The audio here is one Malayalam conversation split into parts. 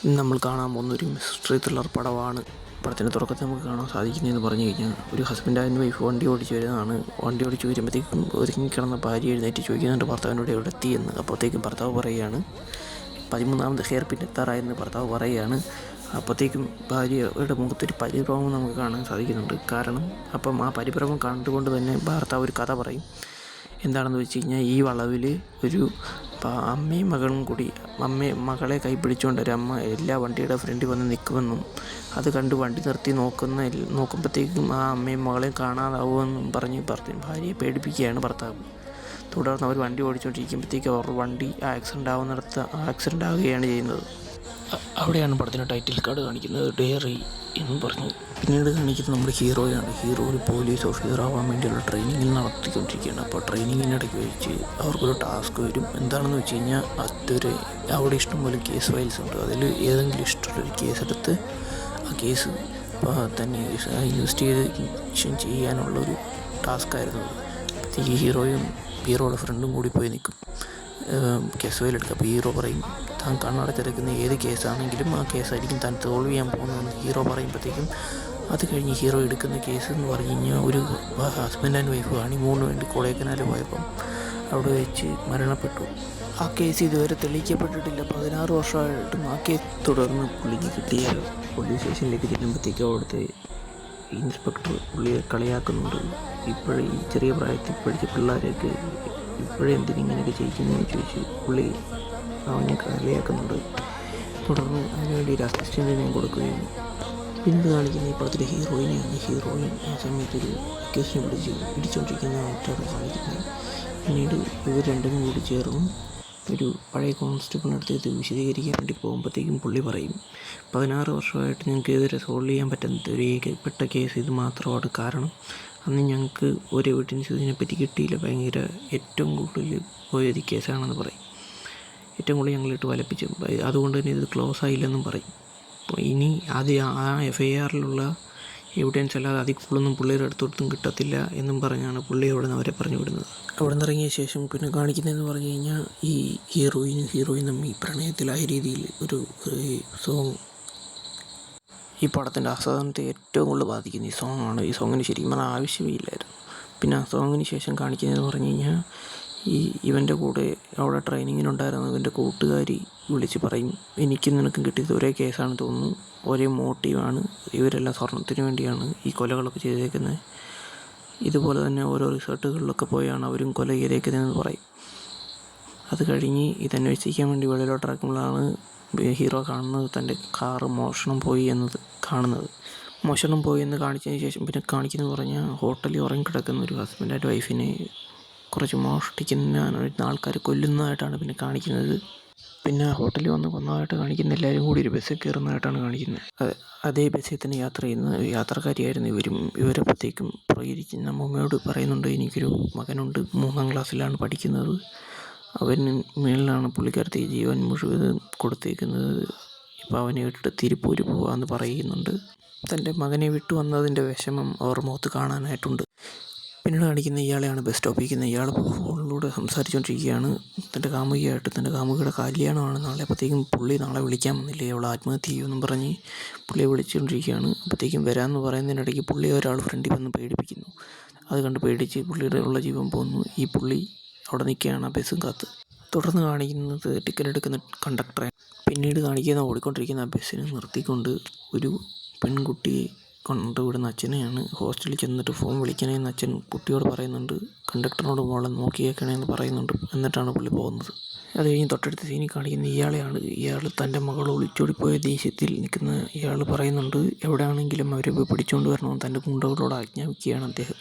ഇന്ന് നമ്മൾ കാണാൻ പോകുന്ന ഒരു മിസ്റ്ററി ത്രില്ലർ പടമാണ്. പടത്തിൻ്റെ തുടക്കത്തിൽ നമുക്ക് കാണാൻ സാധിക്കുന്നതെന്ന് പറഞ്ഞു കഴിഞ്ഞാൽ ഒരു ഹസ്ബൻഡ് ആൻഡ് വൈഫ് വണ്ടി ഓടിച്ച് വരുന്നതാണ്. വണ്ടി ഓടിച്ച് വരുമ്പോഴത്തേക്കും ഒരുങ്ങിക്കിടന്ന ഭാര്യ എഴുന്നേറ്റ് ചോദിക്കുന്നുണ്ട് ഭർത്താവിനോട് എവിടെ എത്തിയെന്ന്. അപ്പോഴത്തേക്കും ഭർത്താവ് പറയുകയാണ് 13ാമത് ഹെയർ പിൻ എത്താറായെന്ന് ഭർത്താവ് പറയുകയാണ്. അപ്പോഴത്തേക്കും ഭാര്യയുടെ മുഖത്തൊരു പരിഭ്രമം നമുക്ക് കാണാൻ സാധിക്കുന്നുണ്ട്. കാരണം അപ്പം ആ പരിഭ്രമം കണ്ടുകൊണ്ട് തന്നെ ഭർത്താവ് ഒരു കഥ പറയും. എന്താണെന്ന് വെച്ച് കഴിഞ്ഞാൽ ഈ വളവിൽ ഒരു അമ്മയും മകളും കൂടി മകളെ കൈ പിടിച്ചുകൊണ്ട് ഒരമ്മ എല്ലാ വണ്ടിയുടെ ഫ്രണ്ടിൽ വന്ന് നിൽക്കുമെന്നും അത് കണ്ട് വണ്ടി നിർത്തി നോക്കുമ്പോഴത്തേക്കും ആ അമ്മയും മകളെയും കാണാതാവുമെന്നും പറഞ്ഞ് ഭാര്യയെ പേടിപ്പിക്കുകയാണ് ഭർത്താവ്. തുടർന്ന് അവർ വണ്ടി ഓടിച്ചുകൊണ്ടിരിക്കുമ്പോഴത്തേക്കും അവർ വണ്ടി ആക്സിഡൻ്റ് ആവുകയാണ് ചെയ്യുന്നത്. അവിടെയാണ് പടത്തിൻ്റെ ടൈറ്റിൽ കാർഡ് കാണിക്കുന്നത്, ഡയറി എന്ന് പറഞ്ഞു. പിന്നീട് കാണിക്കുന്നത് നമ്മുടെ ഹീറോയാണ്. ഹീറോ ഒരു പോലീസ് ഓഫീസർ ആവാൻ വേണ്ടിയുള്ള ട്രെയിനിങ്ങിൽ നടത്തിക്കൊണ്ടിരിക്കുകയാണ്. അപ്പോൾ ട്രെയിനിങ്ങിനിടയ്ക്ക് വെച്ച് അവർക്കൊരു ടാസ്ക് വരും. എന്താണെന്ന് വെച്ച് കഴിഞ്ഞാൽ അവിടെ ഇഷ്ടംപോലെ കേസ് ഫയൽസ് ഉണ്ട്. അതിൽ ഏതെങ്കിലും ഇഷ്ടമുള്ളൊരു കേസ് എടുത്ത് ആ കേസ് തന്നെ ഇൻവെസ്റ്റിഗേഷൻ ചെയ്യാനുള്ളൊരു ടാസ്ക്കായിരുന്നു. ഈ ഹീറോയുടെ ഫ്രണ്ടും കൂടി പോയി നിൽക്കും കേസ് ഫയൽ എടുക്കുക. അപ്പോൾ ഹീറോ പറയും താൻ കണ്ണടച്ചെടുക്കുന്ന ഏത് കേസാണെങ്കിലും ആ കേസായിരിക്കും താൻ സോൾവ് ചെയ്യാൻ പോകുന്നതെന്ന് ഹീറോ പറയുമ്പോഴത്തേക്കും അത് കഴിഞ്ഞ് ഹീറോ എടുക്കുന്ന കേസ് എന്ന് പറഞ്ഞു കഴിഞ്ഞാൽ ഒരു ഹസ്ബൻഡ് ആൻഡ് വൈഫ് ഹണിമൂണിന് വേണ്ടി കൊടൈക്കനാൽ പോയപ്പം അവിടെ വെച്ച് മരണപ്പെട്ടു. ആ കേസ് ഇതുവരെ തെളിയിക്കപ്പെട്ടിട്ടില്ല. 16 വർഷമായിട്ടും ആ കേസ് തുടർന്ന് പുള്ളിക്ക് കിട്ടിയ പോലീസ് സ്റ്റേഷനിലേക്ക് ചെല്ലുമ്പോഴത്തേക്കും അവിടുത്തെ ഇൻസ്പെക്ടർ പുള്ളിയെ കളിയാക്കുന്നുണ്ട്. ഇപ്പോഴും ഈ ചെറിയ പ്രായത്തിൽ പഠിച്ച പിള്ളേരെയൊക്കെ ഇപ്പോഴും എന്തിനിങ്ങനെയൊക്കെ ചെയ്യിക്കുന്നതെന്ന് ചോദിച്ച് പുള്ളി അവനെ കളിയാക്കുന്നുണ്ട്. തുടർന്ന് അതിനുവേണ്ടി ഒരു അസിസ്റ്റൻറ്റിനെ കൊടുക്കുകയും പിന്നീട് കാണിക്കുന്ന ഈ പടത്തിലെ ഹീറോയിനെയാണ്. ഹീറോയിൻ ആ സമയത്തൊരു കേസിനെ ഇടിച്ചുകൊണ്ടിരിക്കുന്നതായിട്ടാണ് കാണിക്കുന്നത്. പിന്നീട് ഇവർ രണ്ടും കൂടി ചേർന്ന് ഒരു പഴയ കോൺസ്റ്റബിളിനടുത്ത് ഇത് വിശദീകരിക്കാൻ വേണ്ടി പോകുമ്പോഴത്തേക്കും പുള്ളി പറയും 16 വർഷമായിട്ട് ഞങ്ങൾക്ക് ഇതുവരെ സോൾവ് ചെയ്യാൻ പറ്റുന്ന ഒരു ഏകപ്പെട്ട കേസ് ഇത് മാത്രമാണ്. കാരണം അന്ന് ഞങ്ങൾക്ക് ഒരു എവിഡൻസ് ഇതിനെപ്പറ്റി കിട്ടിയില്ല. ഏറ്റവും കൂടുതൽ പോയത് കേസാണെന്ന് പറയും. ഏറ്റവും കൂടുതൽ ഞങ്ങളിട്ട് വലപ്പിച്ചു, അതുകൊണ്ട് തന്നെ ഇത് ക്ലോസ് ആയില്ലെന്നും പറയും. അപ്പോൾ ഇനി ആ FIRലുള്ള എവിഡൻസ് അല്ലാതെ അതിൽ കൂടുതലൊന്നും പുള്ളിയുടെ അടുത്തോട്ടും കിട്ടത്തില്ല എന്നും പറഞ്ഞാണ് പുള്ളി അവിടെ നിന്ന് അവരെ പറഞ്ഞു വിടുന്നത്. അവിടെ നിന്ന് ഇറങ്ങിയ ശേഷം പിന്നെ കാണിക്കുന്നതെന്ന് പറഞ്ഞു കഴിഞ്ഞാൽ ഈ ഹീറോയിനും തമ്മിൽ പ്രണയത്തിലായ രീതിയിൽ ഒരു സോങ് ഈ പടത്തിൻ്റെ ആസ്വാദനത്തെ ഏറ്റവും കൂടുതൽ ബാധിക്കുന്ന ഈ സോങ്ങാണ്. ഈ സോങ്ങിന് ശരിക്കും പറഞ്ഞാൽ ആവശ്യമേ ഇല്ലായിരുന്നു. പിന്നെ ആ സോങ്ങിന് ശേഷം കാണിക്കുന്നതെന്ന് പറഞ്ഞു കഴിഞ്ഞാൽ ഇവൻ്റെ കൂടെ അവിടെ ട്രെയിനിങ്ങിനുണ്ടായിരുന്ന ഇവൻ്റെ കൂട്ടുകാരി വിളിച്ച് പറയും എനിക്ക് നിനക്കും കിട്ടിയത് ഒരേ കേസാണ് തോന്നുന്നു, ഒരേ മോട്ടീവാണ്, ഇവരെല്ലാം സ്വർണത്തിന് വേണ്ടിയാണ് ഈ കൊലകളൊക്കെ ചെയ്തേക്കുന്നത്, ഇതുപോലെ തന്നെ ഓരോ റിസോർട്ടുകളിലൊക്കെ പോയാണ് അവരും കൊല ചെയ്തേക്കുന്നതെന്ന് പറയും. അത് കഴിഞ്ഞ് ഇതന്വേഷിക്കാൻ വേണ്ടി വെളിയിലോട്ടിറക്കുമ്പോഴാണ് ഹീറോ കാണുന്നത് തൻ്റെ കാറ് മോഷണം പോയി എന്ന് കാണിച്ചതിന് ശേഷം പിന്നെ കാണിക്കുന്നത് പറഞ്ഞാൽ ഹോട്ടലിൽ ഉറങ്ങിക്കിടക്കുന്ന ഒരു ഹസ്ബൻഡ് ആൻഡ് വൈഫിനെ കുറച്ച് മോഷ്ടിക്കുന്ന ആൾക്കാർ കൊല്ലുന്നതായിട്ടാണ് പിന്നെ കാണിക്കുന്നത്. പിന്നെ ഹോട്ടലിൽ വന്ന് കൊന്നതായിട്ട് കാണിക്കുന്ന എല്ലാവരും കൂടി ഒരു ബസ്സിൽ കയറുന്നതായിട്ടാണ് കാണിക്കുന്നത്. അതേ ബസ്സിൽ തന്നെ യാത്ര ചെയ്യുന്ന യാത്രക്കാരിയായിരുന്നു ഇവരപ്പോഴത്തേക്കും പുറകിരിക്കുന്ന അമ്മൂമ്മയോട് പറയുന്നുണ്ട് എനിക്കൊരു മകനുണ്ട്, 3ാം ക്ലാസ്സിലാണ് പഠിക്കുന്നത്, അവന് മേളിലാണ് പുള്ളിക്കാരത്തെ ജീവൻ മുഴുവൻ കൊടുത്തേക്കുന്നത്, ഇപ്പോൾ അവനെ ഇട്ടിട്ട് തിരുപ്പൂര് പോകാമെന്ന് പറയുന്നുണ്ട്. തൻ്റെ മകനെ വിട്ടു വന്നതിൻ്റെ വിഷമം അവർ മുഖത്ത് കാണാനായിട്ടുണ്ട്. പിന്നീട് കാണിക്കുന്ന ഇയാളെയാണ് ബസ് സ്റ്റോപ്പിൽ ഇയാൾ ഫോണിലൂടെ സംസാരിച്ചുകൊണ്ടിരിക്കുകയാണ് തൻ്റെ കാമുകിയായിട്ട്. തൻ്റെ കാമുകിയുടെ കല്യാണമാണ് നാളെ. അപ്പോഴത്തേക്കും പുള്ളി നാളെ വിളിക്കാൻ വന്നില്ലേ, അവൾ ആത്മഹത്യ ചെയ്യുമെന്നും പറഞ്ഞ് പുള്ളിയെ വിളിച്ചുകൊണ്ടിരിക്കുകയാണ്. അപ്പോഴത്തേക്കും വരാമെന്ന് പറയുന്നതിനിടയ്ക്ക് പുള്ളിയെ ഒരാൾ ഫ്രണ്ടിൽ വന്ന് പേടിപ്പിക്കുന്നു. അത് കണ്ട് പേടിച്ച് പുള്ളിയുടെ ഉള്ള ജീവൻ പോകുന്നു. ഈ പുള്ളി അവിടെ നിൽക്കുകയാണ് ആ ബസ്സും കാത്ത്. തുടർന്ന് കാണിക്കുന്നത് ടിക്കറ്റ് എടുക്കുന്ന കണ്ടക്ടറെ. പിന്നീട് കാണിക്കുന്ന ഓടിക്കൊണ്ടിരിക്കുന്ന ആ ബസ്സിനെ നിർത്തിക്കൊണ്ട് ഒരു പെൺകുട്ടിയെ കൊണ്ടുവിടുന്ന അച്ഛനെയാണ്. ഹോസ്റ്റലിൽ ചെന്നിട്ട് ഫോൺ വിളിക്കണേന്ന് അച്ഛൻ കുട്ടിയോട് പറയുന്നുണ്ട്, കണ്ടക്ടറിനോട് മോളെ നോക്കിയേക്കണേന്ന് പറയുന്നുണ്ട്. എന്നിട്ടാണ് പുള്ളി പോകുന്നത്. അത് കഴിഞ്ഞ് തൊട്ടടുത്ത സീനിൽ കാണിക്കുന്ന ഇയാളെയാണ്. ഇയാൾ തൻ്റെ മകൾ ഒളിച്ചോടിപ്പോയ ദേഷ്യത്തിൽ നിൽക്കുന്ന ഇയാൾ പറയുന്നുണ്ട് എവിടെയാണെങ്കിലും അവരെ പോയി പിടിച്ചുകൊണ്ട് വരണമെന്ന് തൻ്റെ ഗുണ്ടകളോട് ആജ്ഞാപിക്കുകയാണ് അദ്ദേഹം.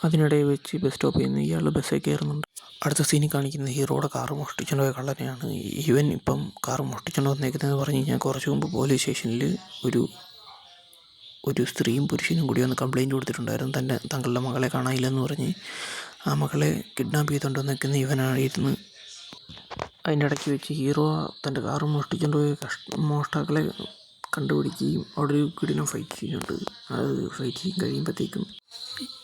അതിനിടയിൽ വെച്ച് ബസ് സ്റ്റോപ്പിൽ നിന്ന് ഇയാൾ ബസ്സിൽ കയറുന്നുണ്ട്. അടുത്ത സീനിൽ കാണിക്കുന്ന ഹീറോയുടെ കാറ് മോഷ്ടിച്ചുകൊണ്ട് പോയ കള്ളനെയാണ്. ഇവൻ ഇപ്പം കാറ് മോഷ്ടിച്ചുകൊണ്ട് വന്നേക്കുന്നതെന്ന് പറഞ്ഞു കഴിഞ്ഞാൽ കുറച്ച് മുമ്പ് പോലീസ് സ്റ്റേഷനിൽ ഒരു സ്ത്രീയും പുരുഷനും കൂടി ഒന്ന് കംപ്ലയിൻറ്റ് കൊടുത്തിട്ടുണ്ടായിരുന്നു തങ്ങളുടെ മകളെ കാണാനില്ലെന്ന് പറഞ്ഞ്. ആ മകളെ കിഡ്നാപ്പ് ചെയ്തുകൊണ്ട് വന്നേക്കുന്ന ഇവനായിരുന്നു. അതിൻ്റെ ഇടയ്ക്ക് വെച്ച് ഹീറോ തൻ്റെ കാറ് മോഷ്ടിച്ചുകൊണ്ട് പോയ മോഷ്ടാക്കളെ കണ്ടുപിടിക്കുകയും അവിടെ ഒരു കിടിലം ഫൈറ്റ് ചെയ്യുന്നുണ്ട്. അത് ഫൈറ്റ് ചെയ്യും കഴിയുമ്പോഴത്തേക്കും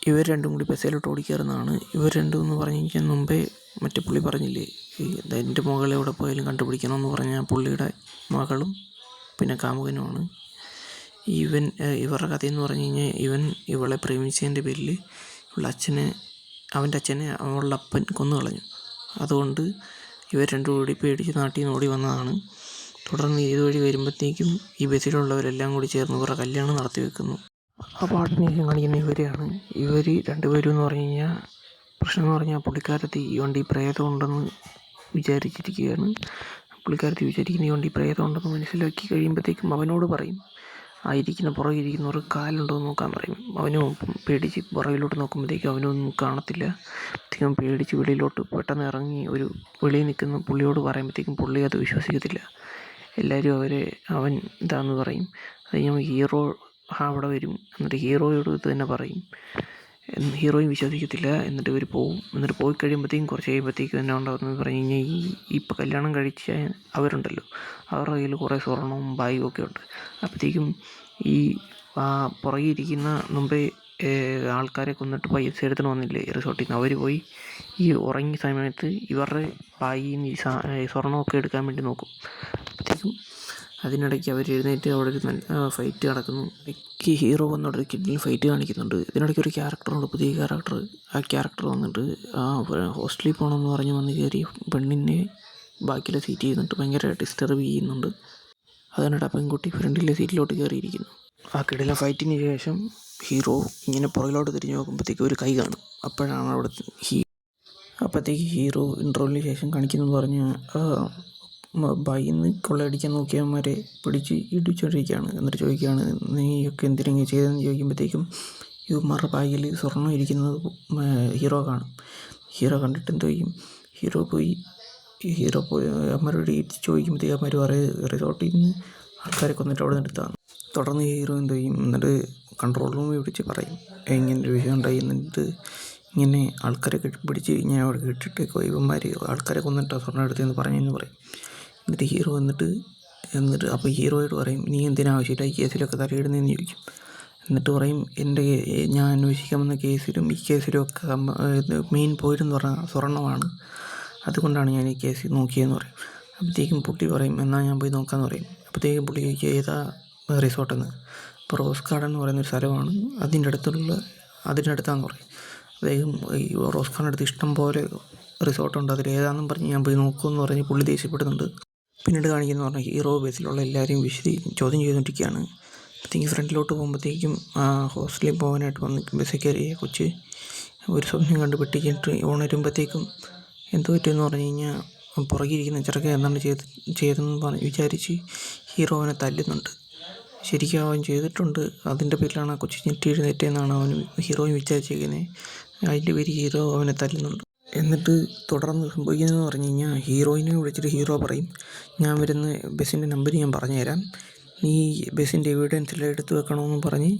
ഇവർ രണ്ടും കൂടി ബസ്സിലോട്ട് ഓടിക്കയറുന്നതാണ്. ഇവർ രണ്ടും എന്ന് പറഞ്ഞു കഴിഞ്ഞാൽ മുമ്പേ മറ്റേ പുള്ളി പറഞ്ഞില്ലേ എൻ്റെ മകളെ എവിടെ പോയാലും കണ്ടുപിടിക്കണമെന്ന് പറഞ്ഞാൽ പുള്ളിയുടെ മകളും പിന്നെ കാമുകനുമാണ്. ഇവരുടെ കഥയെന്ന് പറഞ്ഞു കഴിഞ്ഞാൽ ഇവളെ പ്രേമിച്ചതിൻ്റെ പേരിൽ അവൻ്റെ അച്ഛനെ അവളുടെ അപ്പൻ കൊന്നു കളഞ്ഞു. അതുകൊണ്ട് ഇവർ രണ്ടും കൂടി പേടിച്ച് നാട്ടിൽ നിന്ന് ഓടി വന്നതാണ്. തുടർന്ന് ഇതുവഴി വരുമ്പോഴത്തേക്കും ഈ ബസ്സിലുള്ളവരെല്ലാം കൂടി ചേർന്ന് ഇവരുടെ കല്യാണം നടത്തി വെക്കുന്നു. ആ പാട്ടിന് ശേഷം കാണിക്കുന്ന ഇവർ രണ്ടുപേരും എന്ന് പറഞ്ഞു കഴിഞ്ഞാൽ പ്രശ്നം എന്ന് പറഞ്ഞാൽ പുള്ളിക്കാരത്തി ഈ വണ്ടി പ്രേതം ഉണ്ടെന്ന് വിചാരിച്ചിരിക്കുകയാണ്. പുള്ളിക്കാരത്തി വിചാരിക്കുന്ന ഈ വണ്ടി പ്രേതം ഉണ്ടെന്ന് മനസ്സിലാക്കി കഴിയുമ്പോഴത്തേക്കും അവനോട് പറയും, പുറകെ ഇരിക്കുന്നവർക്ക് കാലുണ്ടോ എന്ന് നോക്കാൻ പറയും. അവനും പേടിച്ച് പുറകിലോട്ട് നോക്കുമ്പോഴത്തേക്കും അവനൊന്നും കാണത്തില്ല. അധികം പേടിച്ച് വെളിയിലോട്ട് പെട്ടെന്ന് ഇറങ്ങി വെളിയിൽ നിൽക്കുന്ന പുള്ളിയോട് പറയുമ്പോഴത്തേക്കും പുള്ളി അത് വിശ്വസിക്കത്തില്ല. എല്ലാവരും അവൻ ഇതാന്ന് പറയും. അത് കഴിഞ്ഞാൽ ഹീറോ അവിടെ വരും. എന്നിട്ട് ഹീറോയോട് ഇത് തന്നെ പറയും. ഹീറോയും വിശ്വസിക്കത്തില്ല. എന്നിട്ട് ഇവർ പോവും. എന്നിട്ട് പോയി കഴിയുമ്പോഴത്തേക്കും കുറച്ച് കഴിയുമ്പോഴത്തേക്കും എന്നാ ഉണ്ടാകുന്നത് പറഞ്ഞു കഴിഞ്ഞാൽ ഇപ്പോൾ കല്യാണം കഴിച്ച അവരുണ്ടല്ലോ, അവരുടെ കയ്യിൽ കുറേ സ്വർണവും ബാഗും ഒക്കെ ഉണ്ട്. അപ്പോഴത്തേക്കും പുറകെ ഇരിക്കുന്ന മുമ്പേ ആൾക്കാരെ കൊന്നിട്ട് പൈസ എടുത്തിട്ട് വന്നില്ലേ റിസോർട്ടിൽ നിന്ന്, അവർ പോയി ഈ ഉറങ്ങിയ സമയത്ത് ഇവരുടെ ബാഗിൽ നിന്ന് സ്വർണ്ണമൊക്കെ എടുക്കാൻ വേണ്ടി നോക്കും. അപ്പോഴത്തേക്കും അതിനിടയ്ക്ക് അവർ എഴുന്നേറ്റ് അവിടെ ഒരു ഫൈറ്റ് നടക്കുന്നു. ഹീറോ വന്നവിടെ ഒരു കിഡ്നിൽ ഫൈറ്റ് കാണിക്കുന്നുണ്ട്. ഇതിനിടയ്ക്ക് ഒരു ക്യാരക്ടറുണ്ട്, പുതിയ ക്യാരക്ടർ. ആ ക്യാരക്ടർ വന്നിട്ട് ഹോസ്റ്റലിൽ പോകണമെന്ന് പറഞ്ഞ് വന്ന് കയറി പെണ്ണിനെ ബാക്കിലെ സീറ്റ് ചെയ്തിട്ട് ഭയങ്കര ഡിസ്റ്റർബ് ചെയ്യുന്നുണ്ട്. അതിനിടെ ആ പെൺകുട്ടി ഫ്രണ്ടിലെ സീറ്റിലോട്ട് കയറിയിരിക്കുന്നു. ആ കിടിലൻ ഫൈറ്റിന് ശേഷം ഹീറോ ഇങ്ങനെ പുറകിലോട്ട് തിരിഞ്ഞ് നോക്കുമ്പോഴത്തേക്ക് ഒരു കൈ കാണും. അപ്പോഴാണ് അപ്പോഴത്തേക്ക് ഹീറോ ഇൻട്രോവിന് ശേഷം കാണിക്കുന്നത് പറഞ്ഞാൽ ബൈന്ന് കൊള്ളയടിക്കാൻ നോക്കിയവന്മാരെ പിടിച്ച് ഇടിച്ചോണ്ടിരിക്കുകയാണ്. എന്നിട്ട് ചോദിക്കുകയാണ്, നീയൊക്കെ എന്തിനെങ്കിലും ചെയ്തതെന്ന് ചോദിക്കുമ്പോഴത്തേക്കും ഇവന്മാരുടെ ബാഗിൽ സ്വർണ്ണം ഇരിക്കുന്നത് ഹീറോ കാണും. ഹീറോ കണ്ടിട്ട് എന്ത് ചെയ്യും, ഹീറോ പോയി അമ്മരോട് ചോദിക്കുമ്പോഴത്തേക്ക് അമ്മ റിസോർട്ടിൽ നിന്ന് ആൾക്കാരെ കൊന്നിട്ട് അവിടെ നിർത്താം. തുടർന്ന് ഹീറോ എന്ത് ചെയ്യും, എന്നിട്ട് കൺട്രോൾ റൂമിൽ വിളിച്ച് പറയും ഇങ്ങനെ ഒരു വിഷയം ഉണ്ടായി. എന്നിട്ട് ഇങ്ങനെ ആൾക്കാരെ പിടിച്ച് ഇങ്ങനെ അവിടെ ഇട്ടിട്ട് ഇവന്മാർ ആൾക്കാരെ കൊന്നിട്ട് സ്വർണ്ണം എടുത്തതെന്ന് പറഞ്ഞെന്ന് പറയും. എന്നിട്ട് ഹീറോ എന്നിട്ട് അപ്പോൾ ഹീറോയോട് പറയും, നീ എന്തിനാവശ്യമില്ല ഈ കേസിലൊക്കെ തലയിടുന്നതെന്ന് ചോദിക്കും. എന്നിട്ട് പറയും, ഞാൻ അന്വേഷിക്കാൻ വന്ന കേസിലും ഈ കേസിലും ഒക്കെ മെയിൻ പോയിന്റ് എന്ന് പറഞ്ഞാൽ സ്വർണ്ണമാണ്, അതുകൊണ്ടാണ് ഞാൻ ഈ കേസ് നോക്കിയതെന്ന് പറയും. അപ്പോഴത്തേക്കും പുള്ളി പറയും, എന്നാൽ ഞാൻ പോയി നോക്കാമെന്ന് പറയും. അപ്പോഴത്തേക്കും പുള്ളി ചോദിക്കുക ഏതാ റിസോർട്ടെന്ന്. അപ്പോൾ റോസ് ഗാർഡൻ എന്ന് പറയുന്നൊരു സ്ഥലമാണ്, അതിൻ്റെ അടുത്താന്ന് പറയും. അദ്ദേഹം ഈ റോസ് ഗാർഡൻ അടുത്ത് ഇഷ്ടം പോലെ റിസോർട്ടുണ്ട്, അതിലേതാണെന്നും പറഞ്ഞ് ഞാൻ പോയി നോക്കുമെന്ന് പറഞ്ഞ് പുള്ളി ദേഷ്യപ്പെടുന്നുണ്ട്. പിന്നീട് കാണിക്കുന്നത് പറഞ്ഞാൽ ഹീറോ ബസ്സിലുള്ള എല്ലാവരെയും ചോദ്യം ചെയ്തുകൊണ്ടിരിക്കുകയാണ്. അപ്പോഴത്തേക്കും ഫ്രണ്ടിലോട്ട് പോകുമ്പോഴത്തേക്കും ഹോസ്റ്റലിൽ പോകാനായിട്ട് വന്ന് ബസ്സിൽ കയറിയ കൊച്ച് ഒരു സ്വപ്നം കണ്ട് പെട്ടിച്ചിട്ട് ഉണരുമ്പോഴത്തേക്കും എന്ത് പറ്റുമെന്ന് പറഞ്ഞു കഴിഞ്ഞാൽ പുറകിരിക്കുന്ന ചെറുക്കൻ എന്താണ് ചെയ്തതെന്ന് വിചാരിച്ച് ഹീറോ അവനെ തല്ലുന്നുണ്ട്. ശരിക്കും അവൻ ചെയ്തിട്ടുണ്ട്, അതിൻ്റെ പേരിലാണ് ആ കൊച്ചു ഞെട്ടി എഴുന്നേറ്റതെന്നാണ് അവനും ഹീറോയും വിചാരിച്ചിരിക്കുന്നത്. അതിൻ്റെ പേര് ഹീറോ അവനെ തല്ലുന്നുണ്ട്. എന്നിട്ട് തുടർന്ന് സംഭവിക്കുന്നതെന്ന് പറഞ്ഞു കഴിഞ്ഞാൽ ഹീറോയിനെ വിളിച്ചിട്ട് ഹീറോ പറയും, ഞാൻ വരുന്ന ബസ്സിൻ്റെ നമ്പർ ഞാൻ പറഞ്ഞുതരാം, നീ ബസ്സിൻ്റെ എവിഡൻസെല്ലാം എടുത്ത് വെക്കണമെന്ന് പറഞ്ഞ്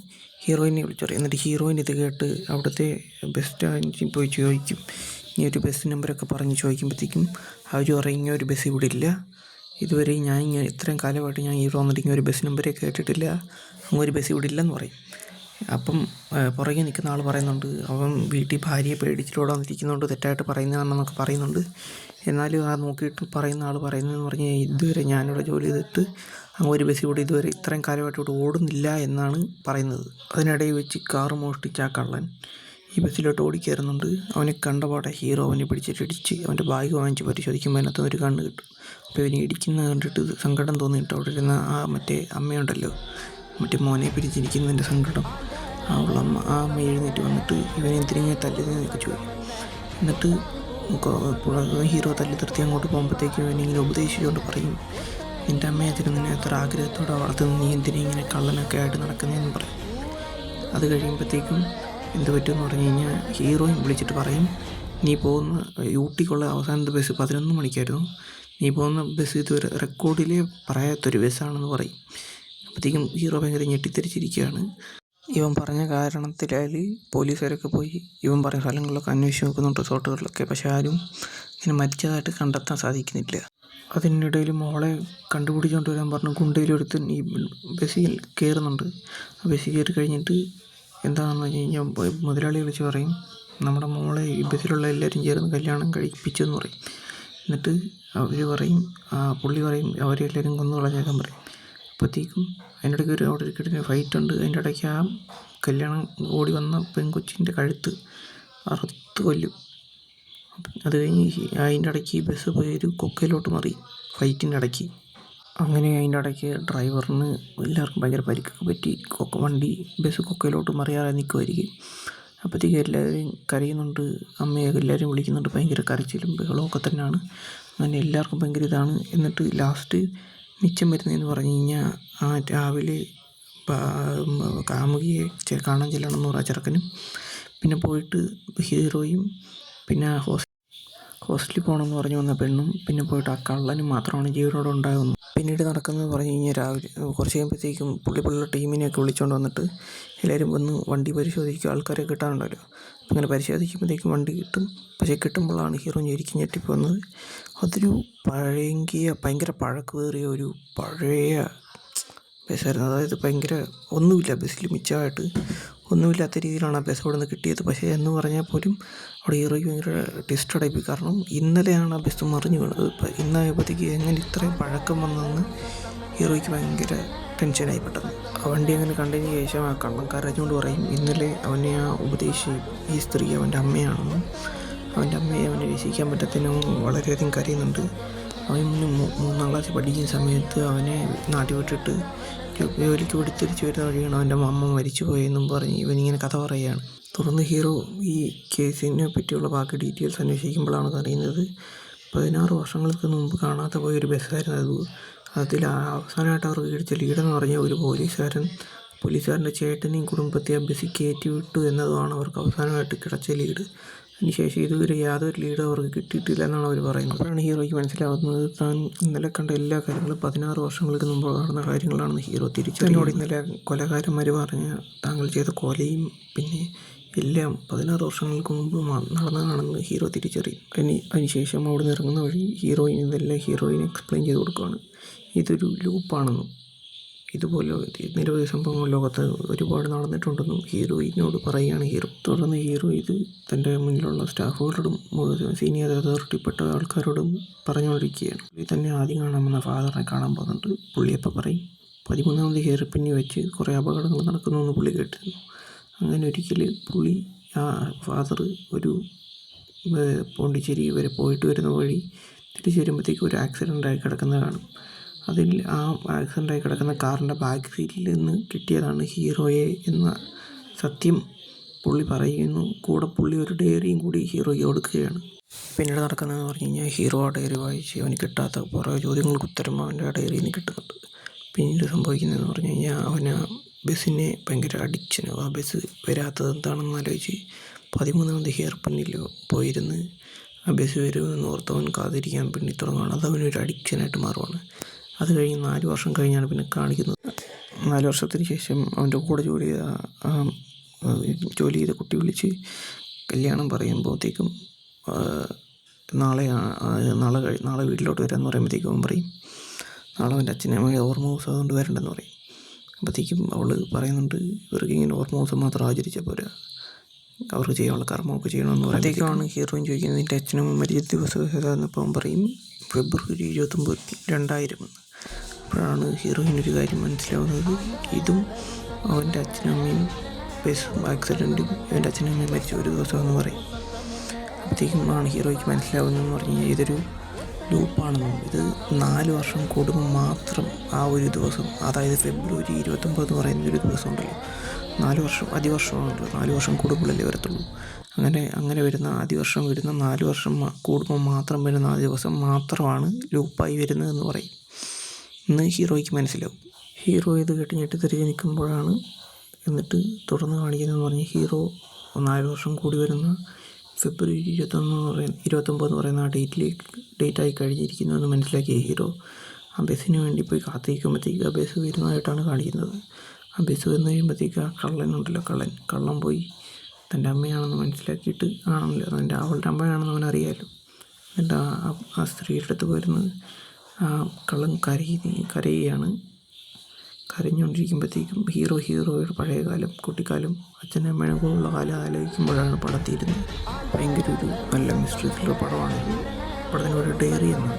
ഹീറോയിനെ വിളിച്ചു പറയും. എന്നിട്ട് ഹീറോയിൻ ഇത് കേട്ട് അവിടുത്തെ ബസ് സ്റ്റാൻഡിൽ പോയി ചോദിക്കും, ഈ ഒരു ബസ് നമ്പരൊക്കെ പറഞ്ഞ് ചോദിക്കുമ്പോഴത്തേക്കും അവർ പറയും, ഇങ്ങനെ ഒരു ബസ് ഇവിടെ ഇല്ല, ഇതുവരെ ഇത്രയും കാലമായിട്ട് ഞാൻ ഹീറോ വന്നിട്ട് ഇങ്ങനെ ഒരു ബസ് നമ്പരെ കേട്ടിട്ടില്ല, അങ്ങനെ ഒരു ബസ് ഇവിടെ ഇല്ലെന്ന് പറയും. അപ്പം പുറകെ നിൽക്കുന്ന ആൾ പറയുന്നുണ്ട്, അവൻ വീട്ടിൽ ഭാര്യയെ പേടിച്ചിട്ട് ഇവിടെ വന്നിരിക്കുന്നതുകൊണ്ട് തെറ്റായിട്ട് പറയുന്നതാണെന്നൊക്കെ പറയുന്നുണ്ട്. എന്നാലും ആ നോക്കിയിട്ട് പറയുന്ന ആൾ പറയുന്നതെന്ന് പറഞ്ഞാൽ ഇതുവരെ ഞാനിവിടെ ജോലി ചെയ്തിട്ട് ഒരു ബസ് ഇവിടെ ഇതുവരെ ഇത്രയും കാലമായിട്ട് ഇവിടെ ഓടുന്നില്ല എന്നാണ് പറയുന്നത്. അതിനിടയിൽ വെച്ച് കാറ് മോഷ്ടിച്ച ആ കള്ളൻ ഈ ബസ്സിലോട്ട് ഓടിക്കയറുന്നുണ്ട്. അവനെ കണ്ടപാടെ ഹീറോ അവനെ പിടിച്ചിട്ടിടിച്ച് അവൻ്റെ ബാഗ് വാങ്ങിച്ച് പരിശോധിക്കുമ്പോൾ അതിനകത്ത് ഒരു കണ്ണ് കിട്ടും. അപ്പോൾ ഇവനെ ഇടിക്കുന്നത് കണ്ടിട്ട് സങ്കടം തോന്നിയിട്ട് അവിടെ ഇരുന്ന മറ്റേ അമ്മയുണ്ടല്ലോ, മറ്റേ മോനെ പിരിച്ചിരിക്കുന്നതിൻ്റെ സങ്കടം ആ അമ്മ എഴുന്നേറ്റ് വന്നിട്ട് ഇവനെ എന്തിനെ തല്ലുന്നതെന്നൊക്കെ ചോദിക്കും. എന്നിട്ട് ഹീറോ തല്ലി നിർത്തി അങ്ങോട്ട് പോകുമ്പോഴത്തേക്കും ഇവനിങ്ങനെ ഉപദേശിച്ചുകൊണ്ട് പറയും, നിൻ്റെ അമ്മയെ അച്ഛനും നിന്നെ എത്ര ആഗ്രഹത്തോടെ വളർത്തുന്നു, നീ എന്തിനെ ഇങ്ങനെ കള്ളനൊക്കെ ആയിട്ട് നടക്കുന്നതെന്ന് പറയും. അത് കഴിയുമ്പോഴത്തേക്കും എന്ത് പറ്റുമെന്ന് പറഞ്ഞു കഴിഞ്ഞാൽ ഹീറോയും വിളിച്ചിട്ട് പറയും, നീ പോകുന്ന ഊട്ടിക്കുള്ള അവസാനത്തെ ബസ് 11 മണിക്കായിരുന്നു, നീ പോകുന്ന ബസ് ഇതുവരെ റെക്കോർഡിലേ പറയാത്തൊരു ബസ്സാണെന്ന് പറയും. അപ്പോഴത്തേക്കും ഹീറോ ഭയങ്കര ഞെട്ടിത്തെറിച്ചിരിക്കുകയാണ്. ഇവൻ പറഞ്ഞ കാരണത്തിലാൽ പോലീസുകാരൊക്കെ പോയി ഇവൻ പറഞ്ഞ സ്ഥലങ്ങളിലൊക്കെ അന്വേഷിച്ച് നോക്കുന്നുണ്ട്, റിസോർട്ടുകളിലൊക്കെ. പക്ഷെ ആരും ഇങ്ങനെ മരിച്ചതായിട്ട് കണ്ടെത്താൻ സാധിക്കുന്നില്ല. അതിനിടയിൽ മോളെ കണ്ടുപിടിച്ചുകൊണ്ട് വരാൻ പറഞ്ഞ് ഗുണ്ടയിലൊരുത്തൻ ഈ ബസ്സിൽ കയറുന്നുണ്ട്. ആ ബസ്സിൽ കയറി കഴിഞ്ഞിട്ട് എന്താണെന്ന് വെച്ച് കഴിഞ്ഞാൽ മുതലാളി വിളിച്ച് പറയും, നമ്മുടെ മോളെ ഈ ബസ്സിലുള്ള എല്ലാവരും ചേർന്ന് കല്യാണം കഴിപ്പിച്ചെന്ന് പറയും. എന്നിട്ട് പുള്ളി പറയും അവരെല്ലാവരും കൊന്നു കളഞ്ഞേക്കാൻ പറയും. അപ്പോഴത്തേക്കും അതിൻ്റെ ഇടയ്ക്ക് അവിടെ ഒരു കിടന്ന ഫൈറ്റ് ഉണ്ട്. അതിൻ്റെ ഇടയ്ക്ക് ആ കല്യാണം ഓടി വന്ന പെൺകൊച്ചിൻ്റെ കഴുത്ത് അറുത്ത് കൊല്ലും. അത് കഴിഞ്ഞ് അതിൻ്റെ ഇടയ്ക്ക് ബസ് പോയി ഒരു കൊക്കയിലോട്ട് മാറി ഫൈറ്റിൻ്റെ ഇടയ്ക്ക്. അങ്ങനെ അതിൻ്റെ ഇടയ്ക്ക് ഡ്രൈവറിന് എല്ലാവർക്കും ഭയങ്കര പരിക്കൊക്കെ പറ്റി. ബസ് കൊക്കയിലോട്ട് മറിയാതെ നിൽക്കുമായിരിക്കും. അപ്പോഴത്തേക്കും എല്ലാവരും കരയുന്നുണ്ട്, അമ്മയൊക്കെ എല്ലാവരും വിളിക്കുന്നുണ്ട്. ഭയങ്കര കരച്ചിലും ബഹളമൊക്കെ തന്നെയാണ്. അങ്ങനെ എല്ലാവർക്കും ഭയങ്കര ഇതാണ്. എന്നിട്ട് ലാസ്റ്റ് മിച്ചം വരുന്നതെന്ന് പറഞ്ഞു കഴിഞ്ഞാൽ ആ രാവിലെ കാമുകിയെ കാണാൻ ചെല്ലണമെന്ന് പറഞ്ഞ ചെറുക്കനും, പിന്നെ പോയിട്ട് ഹീറോയും, പിന്നെ ഹോസ്റ്റലിൽ പോകണമെന്ന് പറഞ്ഞു വന്ന പെണ്ണും, പിന്നെ പോയിട്ട് ആ കള്ളനും മാത്രമാണ് ജീവനോടെ ഉണ്ടാകുന്നത്. പിന്നീട് നടക്കുന്നത് പറഞ്ഞു കഴിഞ്ഞാൽ രാവിലെ കുറച്ച് കഴിയുമ്പോഴത്തേക്കും പുള്ളിയുടെ ടീമിനെയൊക്കെ വിളിച്ചുകൊണ്ട് വന്നിട്ട് എല്ലാവരും വന്ന് വണ്ടി പരിശോധിക്കുക. ആൾക്കാരെ കിട്ടാനുണ്ടല്ലോ. അങ്ങനെ പരിശോധിക്കുമ്പോഴത്തേക്കും വണ്ടി കിട്ടും. പക്ഷേ കിട്ടുമ്പോഴാണ് ഹീറോ ഞെട്ടിപ്പോകുന്നത്. അതൊരു ഭയങ്കര പഴക്കമേറിയ ഒരു പഴയ ബസ്സായിരുന്നു. അതായത് ഭയങ്കര ഒന്നുമില്ല ബസ്സിൽ, മിച്ചമായിട്ട് ഒന്നുമില്ലാത്ത രീതിയിലാണ് ആ ബസ് അവിടെ നിന്ന് കിട്ടിയത്. പക്ഷേ എന്ന് പറഞ്ഞാൽ പോലും അവിടെ ഹീറോയ്ക്ക് ഭയങ്കര ഡിസ്റ്റർബായി. കാരണം ഇന്നലെയാണ് ആ ബസ് മറിഞ്ഞു വീണത്. ഇപ്പം ഇന്നായപ്പോഴത്തേക്ക് എങ്ങനെ ഇത്രയും പഴക്കം വന്നതെന്ന് ഹീറോയ്ക്ക് ഭയങ്കര ടെൻഷനായി പെട്ടെന്ന്. ആ വണ്ടി അങ്ങനെ കണ്ടതിന് ശേഷം ആ കള്ളൻകാരഞ്ഞുകൊണ്ട് പറയും ഇന്നലെ അവനെ ആ ഉപദേശിച്ച് ഈ സ്ത്രീ അവൻ്റെ അമ്മയാണെന്നും അവൻ്റെ അമ്മയെ അവനെ രക്ഷിക്കാൻ പറ്റത്തിനും വളരെയധികം കരയുന്നുണ്ട്. അവൻ 3-ാം ക്ലാസ്സിൽ പഠിക്കുന്ന സമയത്ത് അവനെ നാട്ടിൽ വിട്ടിട്ട് ജോലിക്ക് കൂടി തിരിച്ചു വരുന്ന വഴിയാണ് അവൻ്റെ അമ്മ മരിച്ചു പോയെന്നും പറഞ്ഞ് ഇവനിങ്ങനെ കഥ പറയുകയാണ്. തുടർന്ന് ഹീറോ ഈ കേസിനെ പറ്റിയുള്ള ബാക്കി ഡീറ്റെയിൽസ് അന്വേഷിക്കുമ്പോഴാണ് അറിയുന്നത് 16 വർഷങ്ങൾക്ക് മുമ്പ് കാണാതെ പോയൊരു ബസ്സായിരുന്നു അത്. അതിൽ അവസാനമായിട്ട് അവർക്ക് കിട്ടിയ ലീഡെന്ന് പറഞ്ഞാൽ ഒരു പോലീസുകാരൻ്റെ ചേട്ടനെയും കുടുംബത്തെയും ബസ്സിൽ കയറ്റി വിട്ടു എന്നതുമാണ് അവർക്ക് അവസാനമായിട്ട് കിടച്ച ലീഡ്. അതിനുശേഷം ഇതുവരെ യാതൊരു ലീഡും അവർക്ക് കിട്ടിയിട്ടില്ല എന്നാണ് അവർ പറയുന്നത്. അപ്പോഴാണ് ഹീറോയ്ക്ക് മനസ്സിലാവുന്നത് താൻ ഇന്നലെ കണ്ട എല്ലാ കാര്യങ്ങളും 16 വർഷങ്ങൾക്ക് മുമ്പ് നടന്ന കാര്യങ്ങളാണെന്ന് ഹീറോ തിരിച്ചറിഞ്ഞോട്. ഇന്നലെ കൊലകാരന്മാർ പറഞ്ഞ താങ്കൾ ചെയ്ത കൊലയും പിന്നെ എല്ലാം 16 വർഷങ്ങൾക്ക് മുമ്പ് നടന്നതാണെന്ന് ഹീറോ തിരിച്ചറിയും. അതിനുശേഷം അവിടെ നിന്ന് ഇറങ്ങുന്ന വഴി ഇതെല്ലാം ഹീറോയിന് എക്സ്പ്ലെയിൻ ചെയ്ത് കൊടുക്കുകയാണ്. ഇതൊരു ലൂപ്പാണെന്നും ഇതുപോലെ നിരവധി സംഭവങ്ങൾ ലോകത്ത് ഒരുപാട് നടന്നിട്ടുണ്ടെന്നും ഹീറോയിനോട് പറയുകയാണ് ഹീറോ. തുടർന്ന് ഹീറോ ഇത് തൻ്റെ മുന്നിലുള്ള സ്റ്റാഫുകളോടും സീനിയർ അതോറിറ്റിപ്പെട്ട ആൾക്കാരോടും പറഞ്ഞുകൊണ്ടിരിക്കുകയാണ്. പുള്ളി തന്നെ ആദ്യം കാണാൻ വന്ന ഫാദറിനെ കാണാൻ പോകുന്നുണ്ട്. പുള്ളിയപ്പം പറയും 13ാമത് ഹെയർപിന്നി വെച്ച് കുറേ അപകടങ്ങൾ നടക്കുന്നുവെന്ന് പുള്ളി കേട്ടിരുന്നു. അങ്ങനെ ഒരിക്കൽ പുള്ളി ആ ഫാദർ ഒരു പോണ്ടിച്ചേരി വരെ പോയിട്ട് വരുന്ന വഴി തിരിച്ച് വരുമ്പോഴത്തേക്കും ഒരു ആക്സിഡൻ്റായി കിടക്കുന്നത് കാണും. അതിൽ ആ ആക്സിഡൻ്റായി കിടക്കുന്ന കാറിൻ്റെ ബാക്ക് സീറ്റിൽ നിന്ന് കിട്ടിയതാണ് ഹീറോയെ എന്ന സത്യം പുള്ളി പറയുന്നു. കൂടെ പുള്ളി ഒരു ഡയറിയും കൂടി ഹീറോയ്ക്ക് കൊടുക്കുകയാണ്. പിന്നീട് നടക്കുന്നതെന്ന് പറഞ്ഞു കഴിഞ്ഞാൽ ഹീറോ ആ ഡയറി വായിച്ച് അവന് കിട്ടാത്ത കുറേ ചോദ്യങ്ങൾക്ക് ഉത്തരം അവൻ്റെ ആ ഡയറിയിൽ നിന്ന് കിട്ടുന്നുണ്ട്. പിന്നീട് സംഭവിക്കുന്നതെന്ന് പറഞ്ഞു കഴിഞ്ഞാൽ അവന് ബസ്സിനെ ഭയങ്കര അഡിക്ഷനോ, ആ ബസ് വരാത്തത് എന്താണെന്ന് ആലോചിച്ച് 13ാമത് ഹെയർ പിന്നിൽ പോയിരുന്ന് ആ ബസ് വരുമെന്ന് ഓർത്തവൻ കാത്തിരിക്കാൻ വേണ്ടി തുടങ്ങുകയാണ്. അത് അവനൊരു അഡിക്ഷനായിട്ട് മാറുവാണ്. അത് കഴിഞ്ഞ് 4 വർഷം കഴിഞ്ഞാണ് പിന്നെ കാണിക്കുന്നത്. 4 വർഷത്തിന് ശേഷം അവൻ്റെ കൂടെ ജോലി ചെയ്ത കുട്ടി വിളിച്ച് കല്യാണം പറയുമ്പോഴത്തേക്കും നാളെ വീട്ടിലോട്ട് വരാമെന്ന് പറയുമ്പോഴത്തേക്കും അവൻ പറയും നാളെ അവൻ്റെ അച്ഛനമ്മയുടെ ഓർമ്മ ദിവസം അതുകൊണ്ട് വരണ്ടെന്ന് പറയും. അപ്പോഴത്തേക്കും അവൾ പറയുന്നുണ്ട് ഇവർക്ക് ഇങ്ങനെ ഓർമ്മ ദിവസം മാത്രം ആചരിച്ചാൽ പോരാ, അവർക്ക് ചെയ്യാനുള്ള കർമ്മമൊക്കെ ചെയ്യണമെന്ന് പറയുമ്പോഴത്തേക്കാണ് ഹീറോയിൻ ചോദിക്കുന്നത് എൻ്റെ അച്ഛനമ്മ മരിച്ച ദിവസം ഏതാണെന്നപ്പോൾ അവൻ പറയും ഫെബ്രുവരി 29, 2000. അപ്പോഴാണ് ഹീറോയിനൊരു കാര്യം മനസ്സിലാവുന്നത്, ഇതും അവൻ്റെ അച്ഛനമ്മയും ബസ് ആക്സിഡൻറ്റും എൻ്റെ അച്ഛനമ്മയും മരിച്ച ഒരു ദിവസമെന്ന് പറയും. അപ്പോഴത്തേക്കും ആണ് ഹീറോയ്ക്ക് മനസ്സിലാവുന്നതെന്ന് പറഞ്ഞു കഴിഞ്ഞാൽ ഇതൊരു ലൂപ്പാണെന്നും ഇത് 4 വർഷം കൂടുമ്പോൾ മാത്രം ആ ഒരു ദിവസം, അതായത് ഫെബ്രുവരി 29 എന്ന് പറയുന്ന ഒരു ദിവസം ഉണ്ടല്ലോ, 4 വർഷം അതിവർഷമാണല്ലോ, 4 വർഷം കൂടുമ്പോഴല്ലേ വരത്തുള്ളൂ. അങ്ങനെ വരുന്ന അതിവർഷം വരുന്ന 4 വർഷം കൂടുമ്പോൾ മാത്രം വരുന്ന ആ ദിവസം മാത്രമാണ് ലൂപ്പായി വരുന്നതെന്ന് പറയും. ഇന്ന് ഹീറോയ്ക്ക് മനസ്സിലാവും. ഹീറോ ഇത് കേട്ട് ഞെട്ടിത്തിരിഞ്ഞ് നിൽക്കുമ്പോഴാണ് എന്നിട്ട് തുടർന്ന് കാണിക്കുന്നതെന്ന് പറഞ്ഞ് ഹീറോ 4 വർഷം കൂടി വരുന്ന ഫെബ്രുവരി 29 എന്ന് പറയുന്ന ആ ഡേറ്റായി കഴിഞ്ഞിരിക്കുന്നതെന്ന് മനസ്സിലാക്കിയ ഹീറോ ആ ബസ്സിന് വേണ്ടി പോയി കാത്തിരിക്കുമ്പോഴത്തേക്ക് ആ ബസ് വരുന്നതായിട്ടാണ് കാണിക്കുന്നത്. ആ ബസ് വന്ന് കഴിയുമ്പോഴത്തേക്ക് ആ കള്ളൻ പോയി തൻ്റെ അമ്മയാണെന്ന് മനസ്സിലാക്കിയിട്ട് ആണല്ലോ അവളുടെ അമ്മയാണെന്ന് അവനറിയാമല്ലോ. എന്നിട്ട് ആ സ്ത്രീയുടെ അടുത്ത് വരുന്നത് ആ കള്ളൻ കരയുകയാണ്. കരഞ്ഞുകൊണ്ടിരിക്കുമ്പോഴത്തേക്കും ഹീറോയുടെ പഴയകാലം, കുട്ടിക്കാലം, അച്ഛനും അമ്മയും കൂടെയുള്ള കാലം ആലോചിക്കുമ്പോഴാണ് പടം തീരുന്നത്. ഭയങ്കര ഒരു നല്ല മിസ്റ്ററി ത്രില്ലർ പടമാണ്. പടത്തിനൊരു ഡയറി എന്നാണ്.